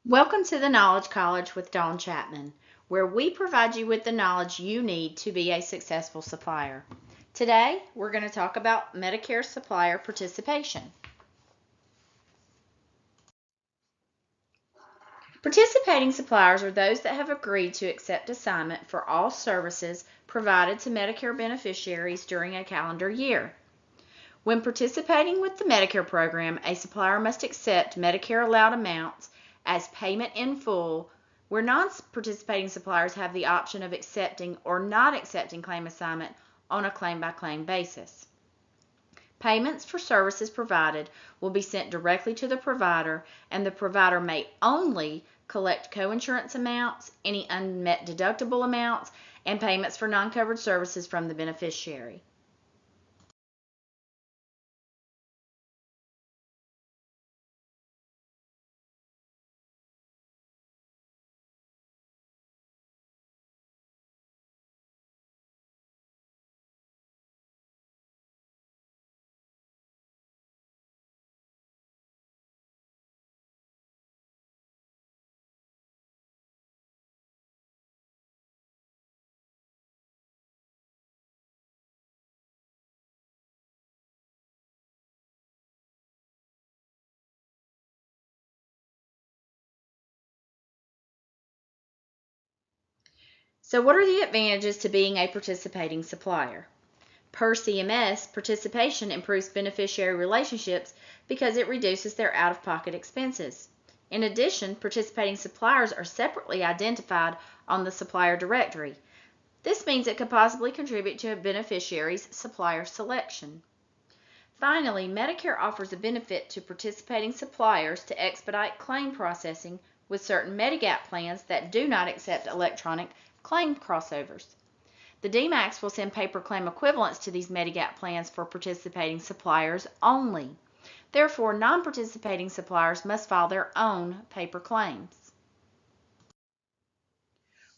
Welcome to the Knowledge College with Dawn Chapman, where we provide you with the knowledge you need to be a successful supplier. Today, we're going to talk about Medicare supplier participation. Participating suppliers are those that have agreed to accept assignment for all services provided to Medicare beneficiaries during a calendar year. When participating with the Medicare program, a supplier must accept Medicare allowed amounts as payment in full, where non-participating suppliers have the option of accepting or not accepting claim assignment on a claim-by-claim basis. Payments for services provided will be sent directly to the provider, and the provider may only collect coinsurance amounts, any unmet deductible amounts, and payments for non-covered services from the beneficiary. So what are the advantages to being a participating supplier? Per CMS, participation improves beneficiary relationships because it reduces their out-of-pocket expenses. In addition, participating suppliers are separately identified on the supplier directory. This means it could possibly contribute to a beneficiary's supplier selection. Finally, Medicare offers a benefit to participating suppliers to expedite claim processing with certain Medigap plans that do not accept electronic claim crossovers. The DMACs will send paper claim equivalents to these Medigap plans for participating suppliers only. Therefore, non-participating suppliers must file their own paper claims.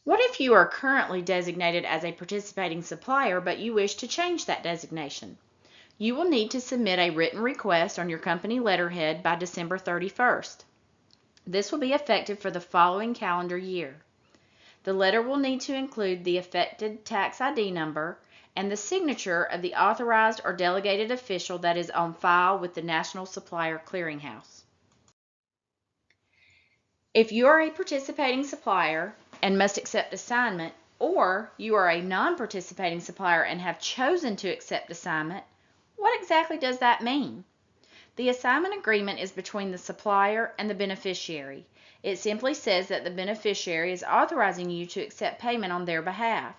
What if you are currently designated as a participating supplier, but you wish to change that designation? You will need to submit a written request on your company letterhead by December 31st. This will be effective for the following calendar year. The letter will need to include the affected tax ID number and the signature of the authorized or delegated official that is on file with the National Supplier Clearinghouse. If you are a participating supplier and must accept assignment, or you are a non-participating supplier and have chosen to accept assignment, what exactly does that mean? The assignment agreement is between the supplier and the beneficiary. It simply says that the beneficiary is authorizing you to accept payment on their behalf.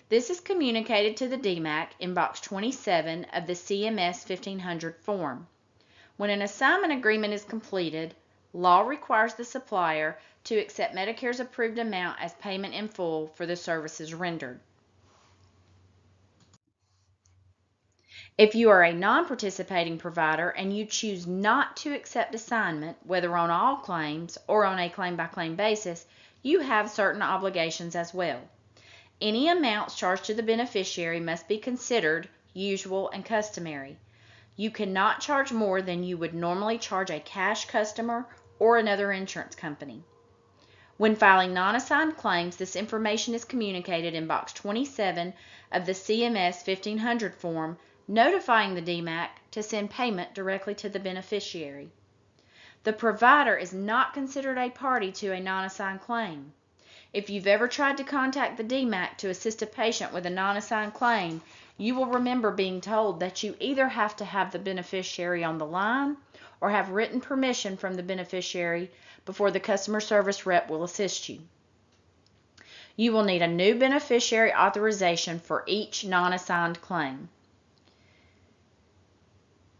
This is communicated to the DMAC in Box 27 of the CMS 1500 form. When an assignment agreement is completed, law requires the supplier to accept Medicare's approved amount as payment in full for the services rendered. If you are a non-participating provider and you choose not to accept assignment, whether on all claims or on a claim-by-claim basis, you have certain obligations as well. Any amounts charged to the beneficiary must be considered usual and customary. You cannot charge more than you would normally charge a cash customer or another insurance company. When filing non-assigned claims, this information is communicated in Box 27 of the CMS 1500 form, notifying the DMAC to send payment directly to the beneficiary. The provider is not considered a party to a non-assigned claim. If you've ever tried to contact the DMAC to assist a patient with a non-assigned claim, you will remember being told that you either have to have the beneficiary on the line or have written permission from the beneficiary before the customer service rep will assist you. You will need a new beneficiary authorization for each non-assigned claim.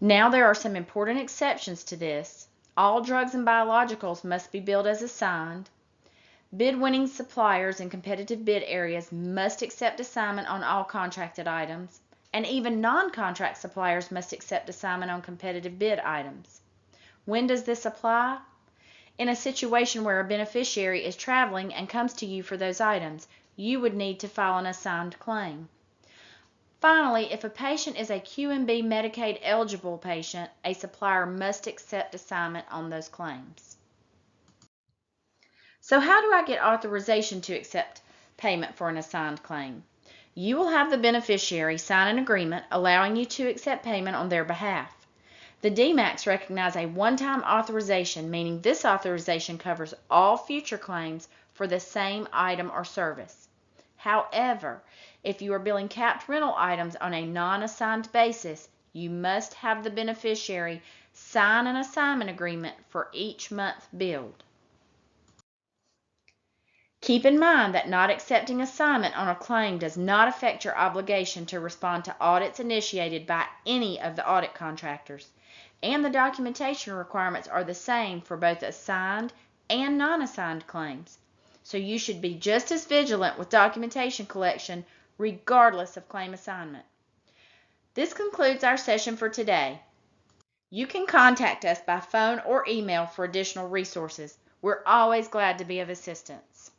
Now there are some important exceptions to this. All drugs and biologicals must be billed as assigned. Bid-winning suppliers in competitive bid areas must accept assignment on all contracted items, and even non-contract suppliers must accept assignment on competitive bid items. When does this apply? In a situation where a beneficiary is traveling and comes to you for those items, you would need to file an assigned claim. Finally, if a patient is a QMB Medicaid eligible patient, a supplier must accept assignment on those claims. So how do I get authorization to accept payment for an assigned claim? You will have the beneficiary sign an agreement allowing you to accept payment on their behalf. The DMACs recognize a one-time authorization, meaning this authorization covers all future claims for the same item or service. However, if you are billing capped rental items on a non-assigned basis, you must have the beneficiary sign an assignment agreement for each month billed. Keep in mind that not accepting assignment on a claim does not affect your obligation to respond to audits initiated by any of the audit contractors, and the documentation requirements are the same for both assigned and non-assigned claims. So you should be just as vigilant with documentation collection regardless of claim assignment. This concludes our session for today. You can contact us by phone or email for additional resources. We're always glad to be of assistance.